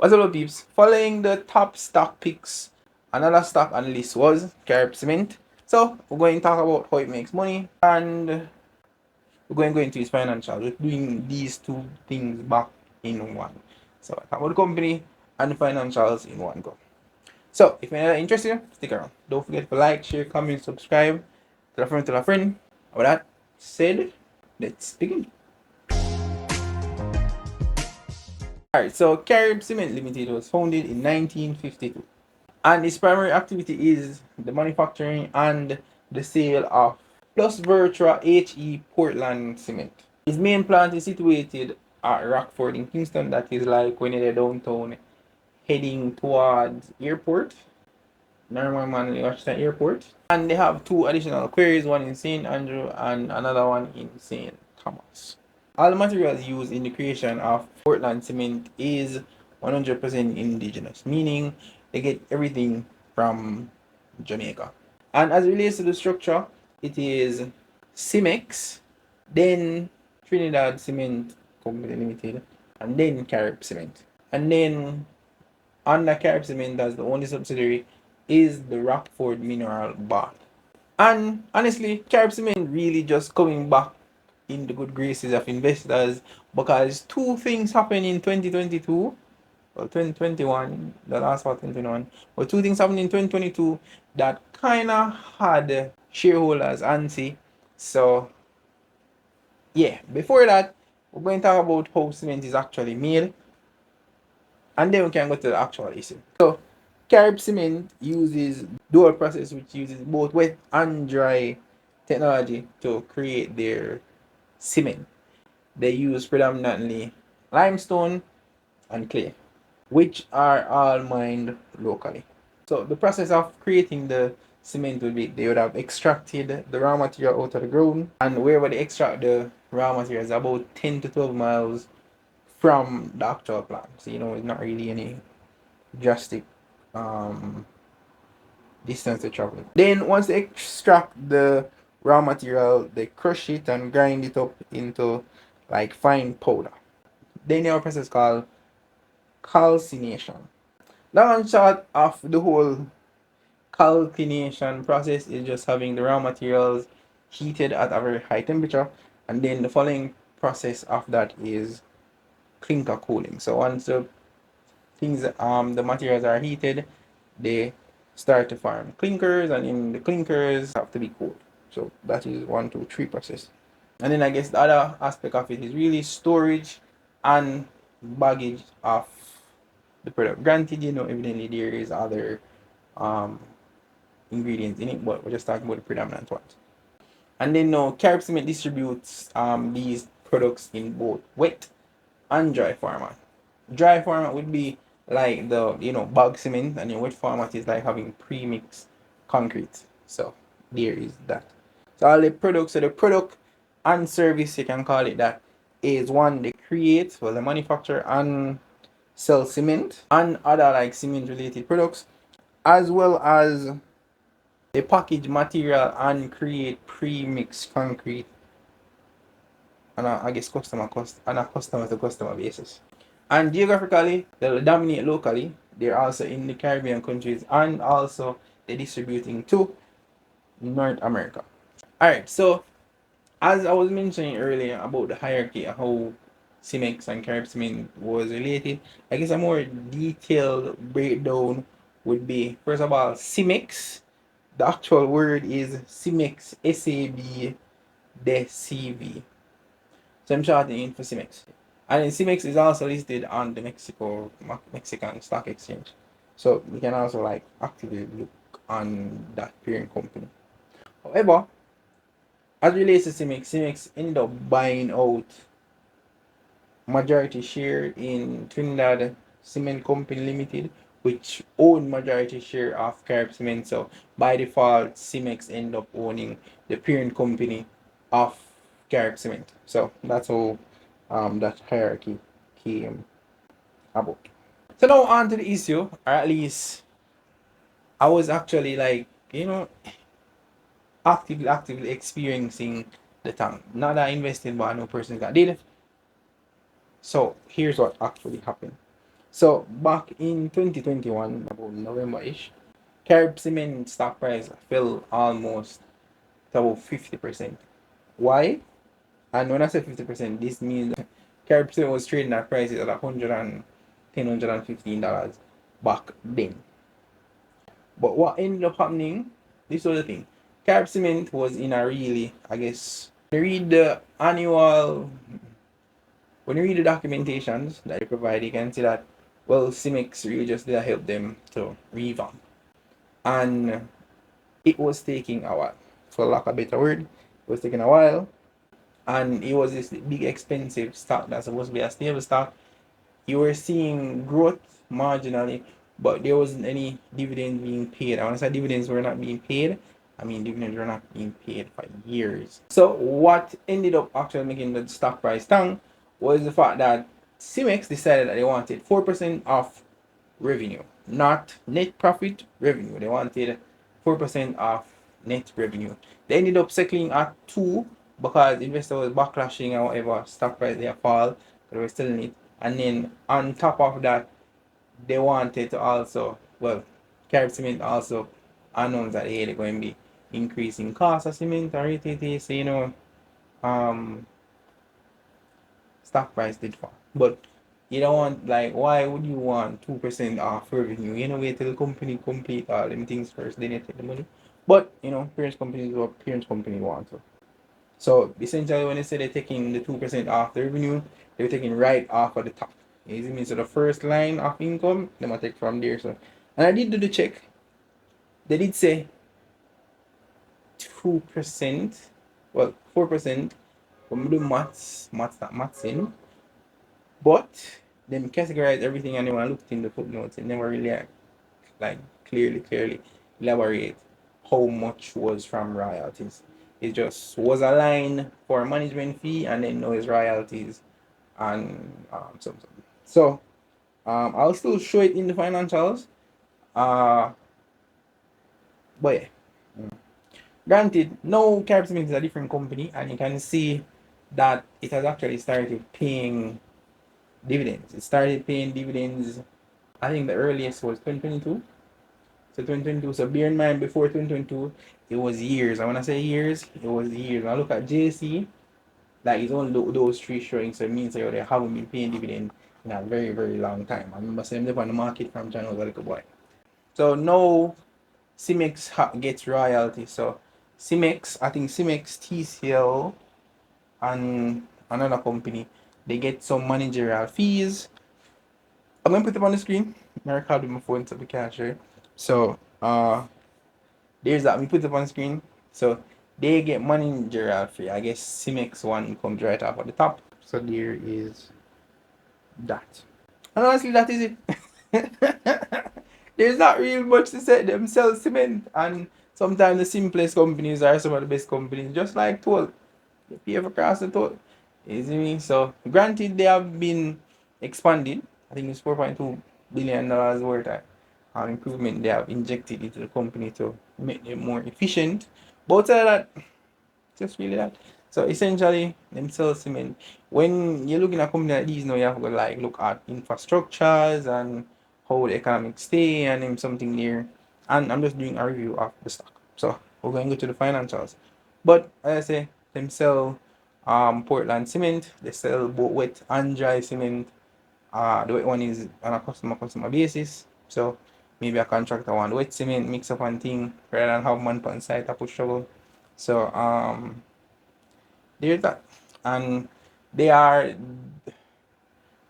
What's up, peeps? Following the top stock picks, another stock on the list was Carib Cement. So we're going to talk about how it makes money, and we're going to go into its financials. We're doing these two things back in one. So I talk about the company and the financials in one go. So if you're interested, stick around. Don't forget to like, share, comment, subscribe, tell a friend. With that said, let's begin. Alright, so Carib Cement Limited was founded in 1952. And its primary activity is the manufacturing and the sale of Plus Virtua HE Portland cement. Its main plant is situated at Rockford in Kingston. That is like when you're downtown heading towards airport, Norman Washington Airport. And they have two additional quarries, one in St. Andrew and another one in St. Thomas. All the materials used in the creation of Portland cement is 100% indigenous, meaning they get everything from Jamaica. And as it relates to the structure, it is Cimex, then Trinidad Cement Company Limited, and then Carib Cement. And then under Carib Cement, as the only subsidiary, is the Rockford Mineral Bath. And honestly, Carib Cement really just coming back in the good graces of investors because two things happened in 2022 or 2021, the last part 2021, but two things happened in 2022 that kind of had shareholders antsy. So yeah, before that, we're going to talk about how cement is actually made, and then we can go to the actual issue. So Carib Cement uses dual process, which uses both wet and dry technology to create their cement. They use predominantly limestone and clay, which are all mined locally. So the process of creating the cement would be they would have extracted the raw material out of the ground, and wherever they extract the raw material is about 10 to 12 miles from the actual plant. So it's not really any drastic um, distance to travel. Then once they extract the raw material, they crush it and grind it up into like fine powder. Then they have a process called calcination. Long and short of the whole calcination process is just having the raw materials heated at a very high temperature, and then the following process of that is clinker cooling. So once the materials are heated, they start to form clinkers, and in the clinkers have to be cooled. So that is 1, 2, 3 process. And then I guess the other aspect of it is really storage and baggage of the product. Granted, evidently there is other um ingredients in it, but we're just talking about the predominant ones. And then now Carib Cement distributes these products in both wet and dry format. Dry format would be like the bag cement, and the wet format is like having pre-mixed concrete. So there is that. So all the products, so the product and service, you can call it that, is one they create, well, they manufacture and sell cement and other like cement related products, as well as they package material and create pre-mixed concrete on I guess on a customer to customer basis. And geographically, they dominate locally. They're also in the Caribbean countries, and also they're distributing to North America. Alright, so as I was mentioning earlier about the hierarchy of how Cimex and Carib Cement was related, I guess a more detailed breakdown would be, first of all, Cimex. The actual word is Cimex, SAB, de CV. So I'm shorting in for Cimex. And then Cimex is also listed on the Mexican Stock Exchange. So you can also like actively look on that parent company. However, as relates to Cimex ended up buying out majority share in Trinidad Cement Company Limited, which owned majority share of Carib Cement. So by default, Cimex ended up owning the parent company of Carib Cement. So that's how that hierarchy came about. So now on to the issue, or at least I was actually like, actively experiencing the time. Not that I invested, but I know personally that did. So here's what actually happened. So back in 2021, about November-ish, Carib Cement stock price fell almost to about 50%. Why? And when I say 50%, this means Carib Cement was trading at prices at $110, $115 back then. But what ended up happening, this was the thing. Carib Cement was in a really, I guess, when you read the documentations that they provide, you can see that, well, Cimex really just did help them to revamp. And it was taking a while. For lack of a better word, it was taking a while. And it was this big expensive stock that's supposed to be a stable stock. You were seeing growth marginally, but there wasn't any dividend being paid. And when I say dividends were not being paid, I mean dividends were not being paid for years. So what ended up actually making the stock price down was the fact that Cimex decided that they wanted 4% of revenue, not net profit, revenue. They wanted 4% of net revenue. They ended up settling at 2 because investors was backlashing and whatever, stock price they fall, they were selling it. And then on top of that, they wanted to also, well, Carib Cement also announced that hey, they're going to be increasing cost of cement or it. So um stock price did fall. But you don't want, like, why would you want 2% off revenue? Wait till the company complete all them things first, then you take the money. But parents companies what parents company want to. So essentially when they say they're taking the 2% off the revenue, they're taking right off of the top. It means so the first line of income, they might take from there. So and I did do the check. They did say 2%, well 4%. When we do maths that maths in. But them categorize everything and then when I looked in the footnotes, it never really like clearly elaborate how much was from royalties. It just was a line for a management fee and then no royalties and something. So I'll still show it in the financials. Uh but yeah. Granted, no Carib Cement is a different company and you can see that it has actually started paying dividends. It started paying dividends. I think the earliest was 2022. So 2022. So bear in mind, before 2022, it was years. And when I say years, it was years. When I look at JC, like it's only those three showing. So it means that they haven't been paying dividend in a very, very long time. I remember saying them on the market from John was a little boy. So no Cimex gets royalty. So Cimex, I think Cimex, TCL, and another company, they get some managerial fees. I'm gonna put them on the screen. I record with my phone so we can't share. So there's that. We put them on the screen. So they get managerial fee. I guess Cimex one comes right up at the top. So there is that. And honestly, that is it. There's not really much to say. Them sell cement, and sometimes the simplest companies are some of the best companies. Just like Toll, if you ever cross the Toll, you see me. So granted, they have been expanded. I think it's $4.2 billion worth of improvement they have injected into the company to make them more efficient. But outside of that, just really that. So essentially, them sell cement. When you're looking at a company like these now, you have to like look at infrastructures and how the economics stay and then something there. And I'm just doing a review of the stock. So we're going to go to the financials. But as I say, them sell Portland cement, they sell both wet and dry cement. The wet one is on a customer basis. So maybe a contractor want wet cement mix up one thing rather than have man on site to push trouble. So there's that. And they are,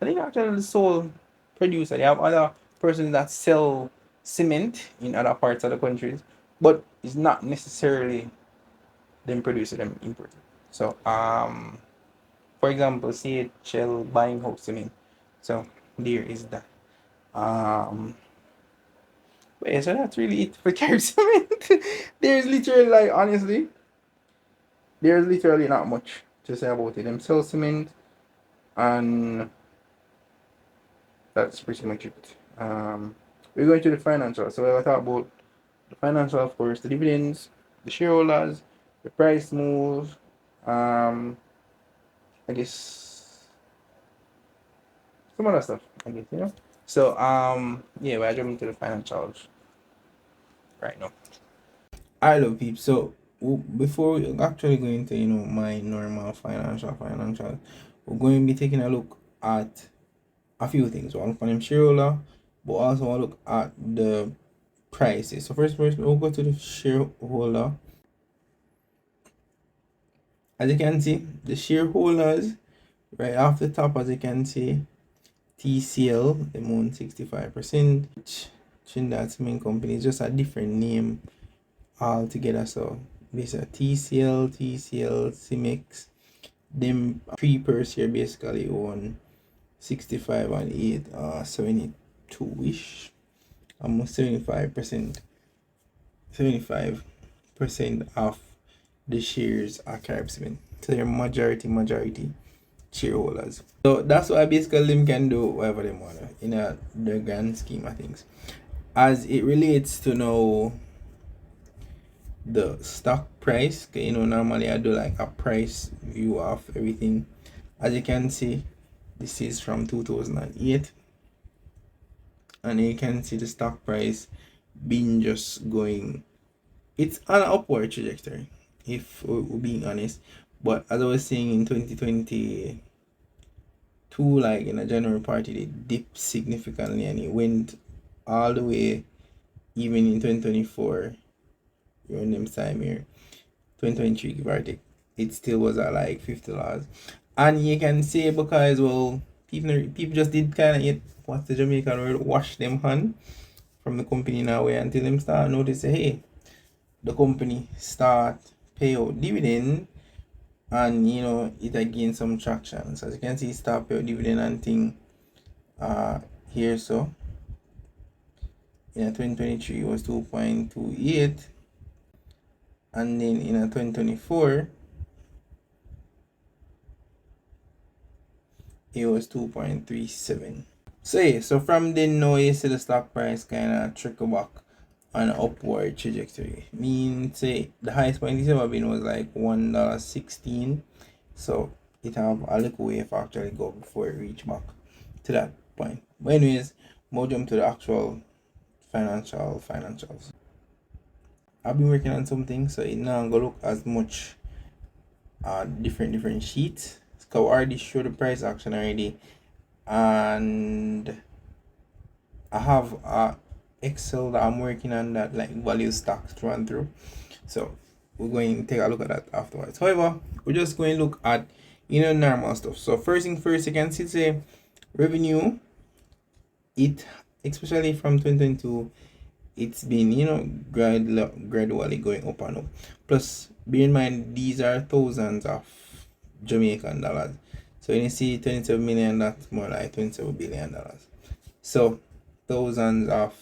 I think, actually the sole producer. They have other persons that sell cement in other parts of the countries, but it's not necessarily them producing them importing. So for example, CHL buying house cement. So there is that. Um but yeah, so that's really it for Carib Cement. There's literally, like, honestly, there's literally not much to say about it. Them sell cement and that's pretty much it. We're going to the financial. So we'll talk about the financial, of course, the dividends, the shareholders, the price move. I guess some other stuff. I guess. So yeah, we're jumping to the financials right now. I love peeps. So before we actually go into my normal financial, we're going to be taking a look at a few things. One for them shareholder, but also want to look at the prices. So first we'll go to the shareholder. As you can see, the shareholders right off the top, as you can see, TCL, they own 65%. Trinidad Cement Company is just a different name altogether. So basically TCL, Cimex, them three per share basically own 65 and 8, 72-ish, almost 75% of the shares are Carib Cement. So they're majority shareholders. So that's why basically them can do whatever they want in the grand scheme of things. As it relates to now the stock price, normally I do like a price view of everything. As you can see, this is from 2008, and you can see the stock price being just going, it's on an upward trajectory, if we're being honest. But as I was saying, in 2022, like in a January party, it dipped significantly and it went all the way, even in 2024, around them time here, 2023, give or take, it still was at like $50. And you can say, because well, people just did kind of eat what the Jamaican word, wash them hand from the company now way, until them start notice, hey, the company start pay out dividend, and it again some traction. So as you can see, start pay out dividend and thing here. So in 2023 it was 2.28, and then in 2024 it was 2.37. So yeah, so from then now you see the stock price kind of trickle back on an upward trajectory. Mean say the highest point it's ever been was like $1.16. So it have a little way for actually go before it reach back to that point. But anyways, more jump to the actual financials. I've been working on something, so it now go look as much different sheets. So I already show the price action already, and I have a Excel that I'm working on that like value stocks to run through. So we're going to take a look at that afterwards. However, we're just going to look at normal stuff. So first thing first, you can see say revenue, it especially from 2022, it's been gradually going up and up. Plus bear in mind these are thousands of Jamaican dollars. So when you see 27 million, that's more like $27 billion. So thousands of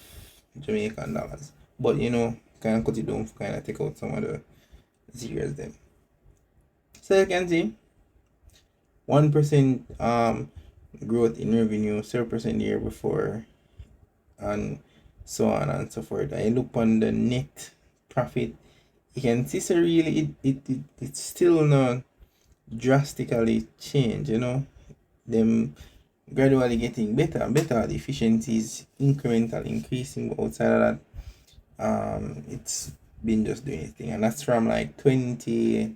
Jamaican dollars. But kind of cut it down, kind of take out some of the zeros then. So you can see 1% growth in revenue, 0% the year before, and so on and so forth. I look on the net profit, you can see so really it's still not drastically change, them gradually getting better and better, the efficiencies incremental increasing, but outside of that it's been just doing its thing. And that's from like 2020,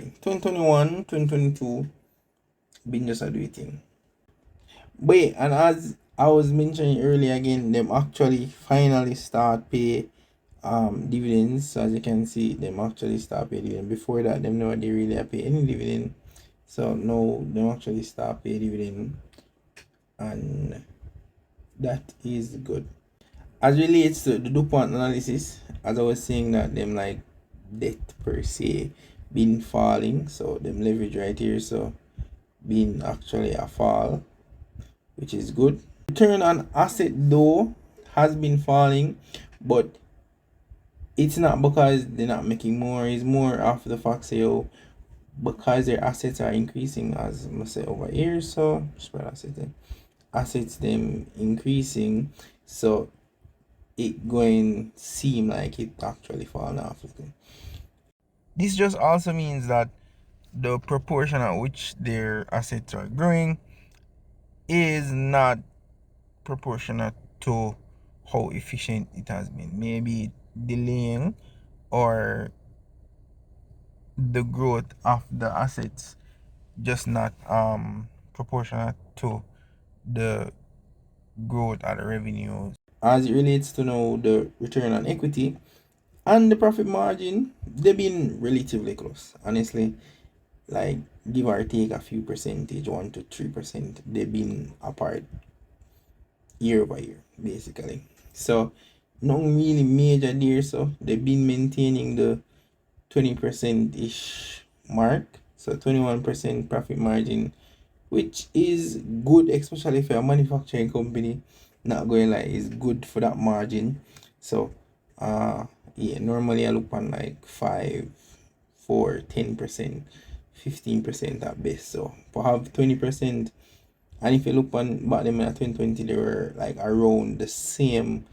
2021, 2022, been just a do it thing. But yeah, and as I was mentioning earlier again, them actually finally start pay dividends. So as you can see, them actually start pay dividend. Before that, them never they really pay any dividend. So now them actually start pay dividend, and that is good. As relates to the DuPont analysis, as I was saying, that them like debt per se been falling, so them leverage right here, so been actually a fall, which is good. Return on asset though has been falling, but it's not because they're not making more, it's more after the fact say, oh, because their assets are increasing, as I say over here. So spread assets them increasing, so it going seem like it actually falling off. This just also means that the proportion at which their assets are growing is not proportionate to how efficient it has been. Maybe delaying or the growth of the assets just not proportionate to the growth of the revenues. As it relates to now the return on equity and the profit margin, they've been relatively close. Honestly, like give or take a few percentage, 1 to 3%, they've been apart year by year, basically. So nothing really major there. So they've been maintaining the 20% ish mark. So 21% profit margin, which is good, especially for a manufacturing company. Not going like is good for that margin. So yeah, normally I look on like 5, 4, 10%, 15% at best. So for have 20%, and if you look on back them in 2020, they were like around the same,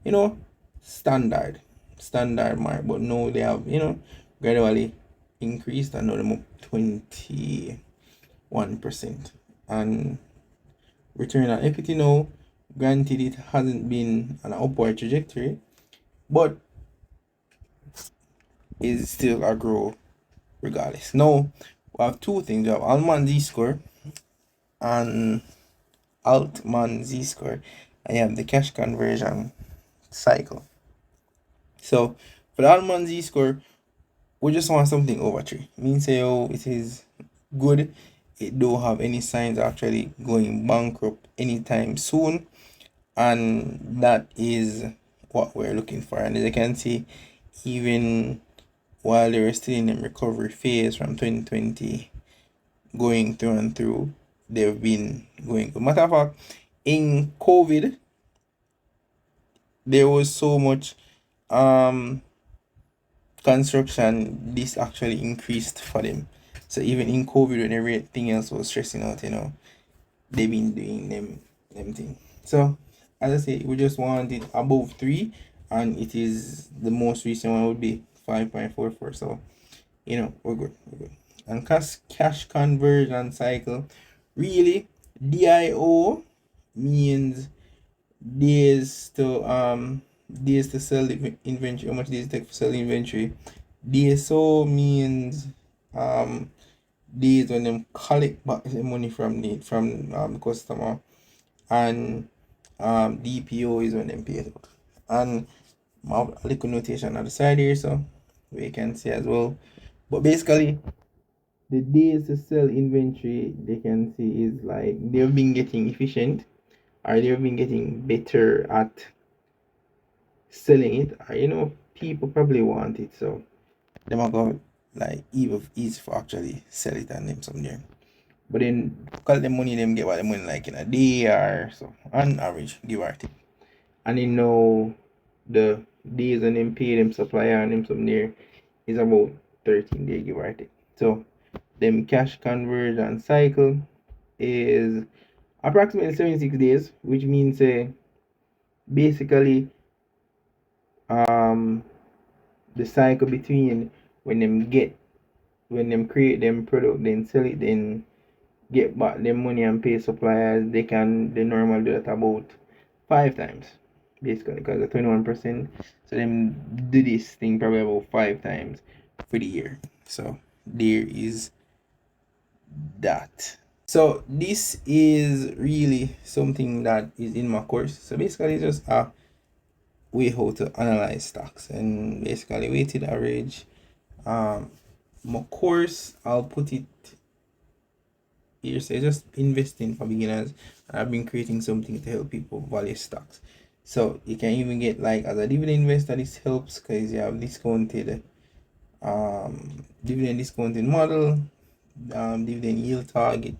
you know, standard mark. But now they have, gradually increased and now they're up 21%. And return on equity now, granted it hasn't been an upward trajectory, but is still a grow regardless. Now we have two things. We have Altman Z score and Altman Z score. I have the cash conversion cycle. So for the Altman Z score, we just want something over 3. Means say oh it is good. It don't have any signs actually going bankrupt anytime soon. And that is what we're looking for. And as you can see, even while they were still in the recovery phase from 2020, going through and through, they've been going good. Matter of fact, in COVID, there was so much construction, this actually increased for them. So even in COVID, when everything else was stressing out, they've been doing them thing. So as I say, we just want it above 3, and it is the most recent one would be 5.44. So we're good. And cash conversion cycle, really, DIO means days to sell inventory. How much days it take for sell inventory? DSO means days when them collect back the money from the customer, and DPO is when them pay it out. And I have a little notation on the side here, so we can see as well. But basically, the days to sell inventory, they can see is like they've been getting efficient, or they've been getting better at selling it, or people probably want it, so them are going like easy for actually sell it and them some there. But then because the money them get what the money like in a day or so on average, give or take. And you know the days and them pay them supplier and them some there is about 13 days, give or take. So them cash conversion cycle is approximately 76 days, which means basically the cycle between when them create them product, then sell it, then get back them money and pay suppliers, they normally do that about 5 times, basically, because the 21%. So them do this thing probably about 5 times for the year. So there is that. So this is really something that is in my course. So basically, it's just a way how to analyze stocks, and basically weighted average. My course, I'll put it here. So just investing for beginners. I've been creating something to help people value stocks. So you can even get like as a dividend investor. This helps because you have discounted dividend discounting model, dividend yield target,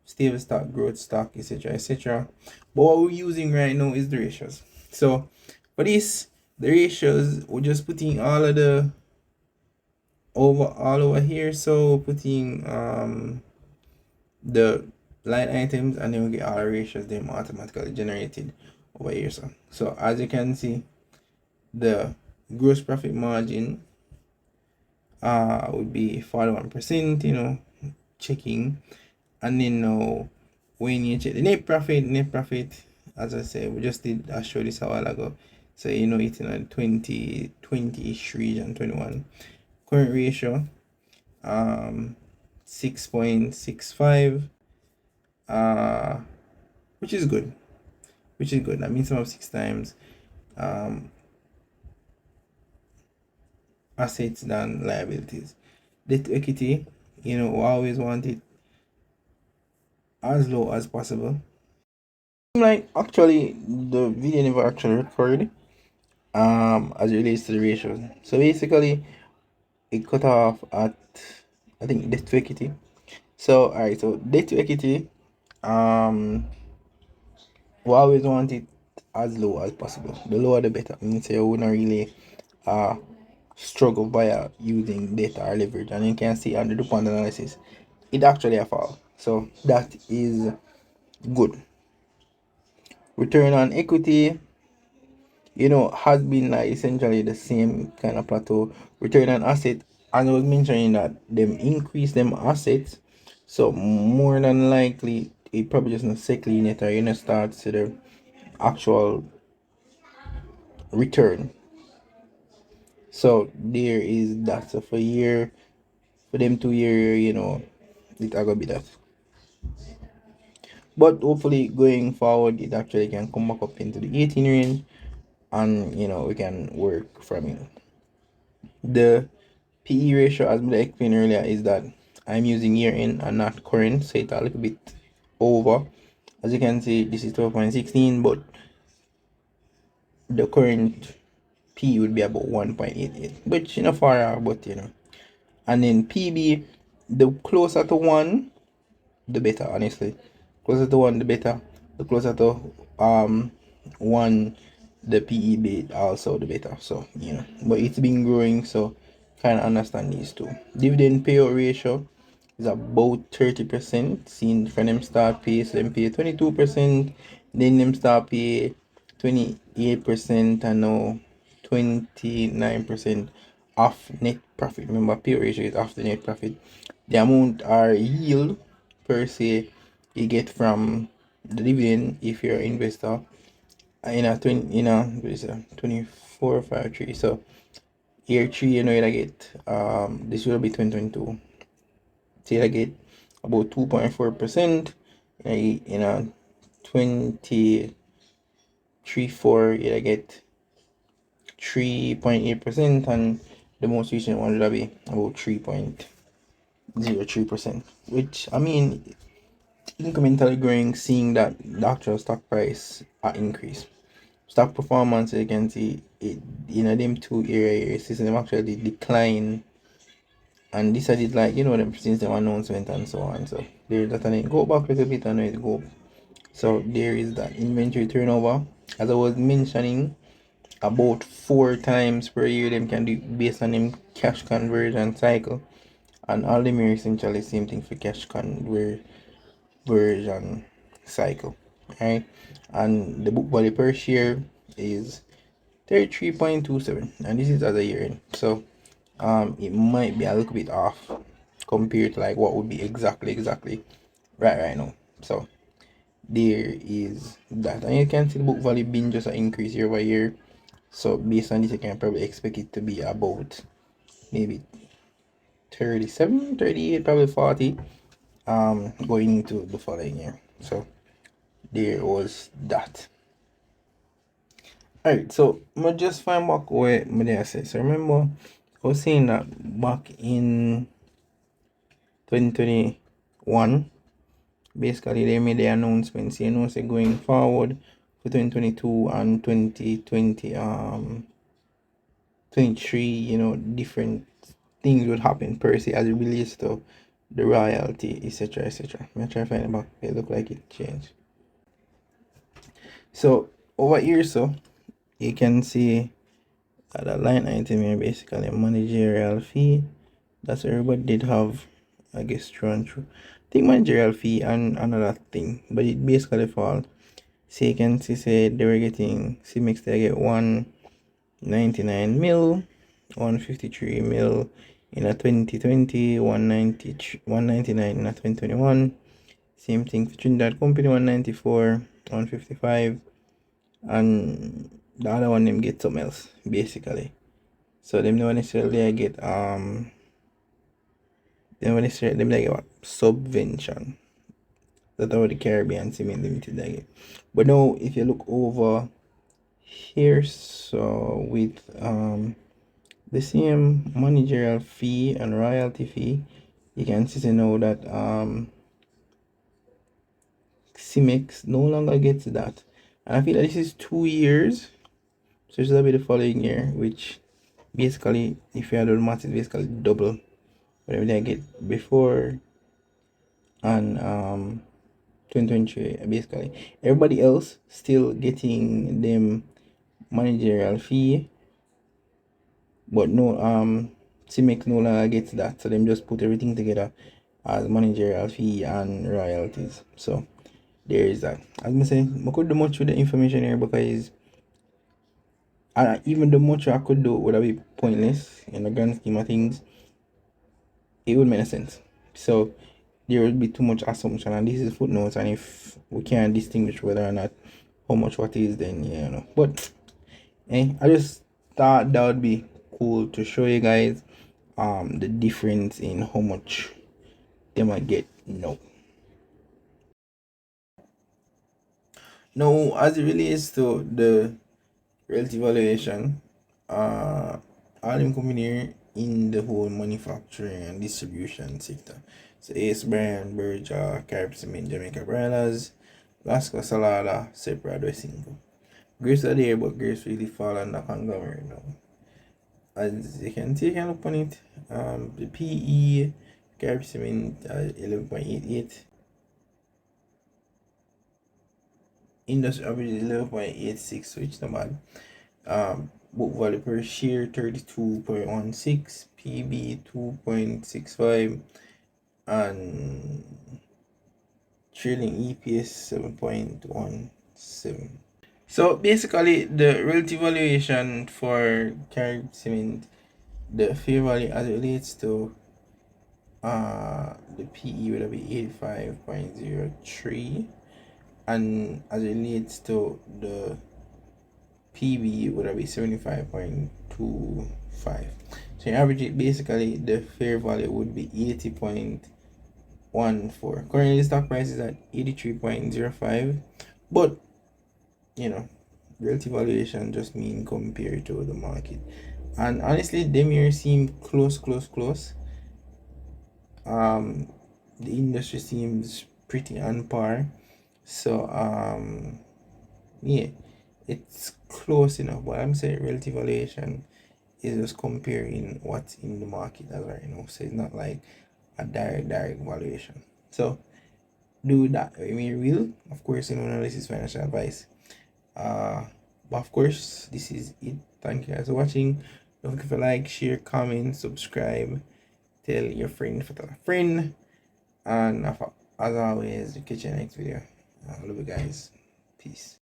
stable stock, growth stock, etc., etc. But what we're using right now is the ratios. So for this, the ratios, we're just putting all of the all over here. So putting the line items, and then we get all the ratios them automatically generated over here. So as you can see, the gross profit margin would be 41%, checking. And then now when you check the net profit, as I said, we just did I showed this a while ago. So you know it's in a 20-ish region, 21. Current ratio, 6.65, uh which is good. Which is good. That means about 6 times assets than liabilities. Debt to equity, we always want it as low as possible. Like actually the video never actually recorded as it relates to the ratios. So basically it cut off at, I think, debt to equity. So alright, so debt to equity, we always want it as low as possible. The lower the better. I mean, so you wouldn't really uh struggle via using data or leverage, and you can see under the point analysis it actually a fall, so that is good. Return on equity, has been like essentially the same kind of plateau. Return on asset, and I was mentioning that them increase them assets, so more than likely it probably just not cycling it, or start to the actual return. So there is that. So for them 2 year, it are gonna be that. But hopefully going forward it actually can come back up into the 18 range, and we can work from it. The PE ratio, as I explained earlier, is that I'm using year in and not current, so it's a little bit over. As you can see, this is 12.16, but the current P would be about 1.88, which far out, but and then PB, the closer to 1 the better, honestly. Closer to 1 the better. The closer to 1 the PE bit also the better. So but it's been growing, so kind of understand these two. Dividend payout ratio is about 30%. Seen from them start pay, so them pay 22%, then them start pay 28%, and now 29% off net profit. Remember, payout ratio is after net profit. The amount or yield per se you get from the dividend if you're an investor in a 20 2453. So year 3, you get this will be 2022, so you get about 2.4%. In a 23-4 you get 3.8%, and the most recent one will be about 3.03%, which I mean incrementally growing, seeing that the actual stock price increase. Stock performance, you can see it, them 2 areas system actually decline, and this I did like them since the announcement and so on. So there is that, and it go back a little bit and it go. So there is that inventory turnover, as I was mentioning, about 4 times per year them can do based on them cash conversion cycle, and all them are essentially same thing for cash conversion cycle, right? And the book value per share is 33.27, and this is as a year in. So it might be a little bit off compared to like what would be exactly right now. So there is that, and you can see the book value being just an increase year by year. So based on this, you can probably expect it to be about maybe 37, 38, probably 40 going into the following year. So there was that. Alright, so I just find back where I said. So remember, I was saying that back in 2021, basically they made the announcements, say going forward for 2022 and 2020, 23, different things would happen per se as it relates to the royalty, etc. etc. I'm trying to find it back. It look like it changed. So over here, so you can see the line item here, basically a managerial fee. That's what everybody did have, I guess, through and through. I think managerial fee and another thing, but it basically fall. So you can see, say they were getting CMEX, they get 199 mil, 153 mil in a 2020, 199 in a 2021, Same thing for Trinidad Company 194, 155, and the other one them get something else basically. So them not necessarily I get them not necessarily them like what subvention. That's how the Caribbean Cement Limited I get. But now if you look over here, so with the same managerial fee and royalty fee, you can see now that CIMEX no longer gets that. And I feel that this is 2 years. So this will be the following year, which basically, if you add all the math, it's basically double whatever they get before and 2023. Basically, everybody else still getting them managerial fee, but no CIMEX no longer gets that. So them just put everything together as managerial fee and royalties. So there is that. As I say, I could do much with the information here because even the much I could do would have been pointless in the grand scheme of things. It would make no sense. So there would be too much assumption, and this is footnotes. And if we can't distinguish whether or not how much what is, then you know. But I just thought that would be cool to show you guys the difference in how much they might get. No, as it relates to the relative valuation, all them company in the whole manufacturing and distribution sector. So Ace Brand, Berger, Carib Cement, Jamaica Broilers, Lasco Salada, Separado Cinco. Grace are there, but Grace really fall under conglomerate now. As you can take a look on it, the PE, Carib Cement 11.88. Industry average is 11.86, which is not bad. Book value per share 32.16, PB 2.65, and trailing EPS 7.17. So basically, the relative valuation for Carib Cement, the fair value as it relates to the PE would be 85.03, and as it relates to the PB would be 75.25. So you average it, basically the fair value would be 80.14. Currently the stock price is at 83.05, but you know, relative valuation just mean compared to the market. And honestly, them here seem close. The industry seems pretty on par. So yeah, it's close enough. But I'm saying relative valuation is just comparing what's in the market as right now. So it's not like a direct valuation. So do that. I mean, real, of course, this is financial advice. But of course, this is it. Thank you guys for watching. Don't forget to like, share, comment, subscribe, tell your friend for a friend, and as always, catch you next video. I love you guys. Peace.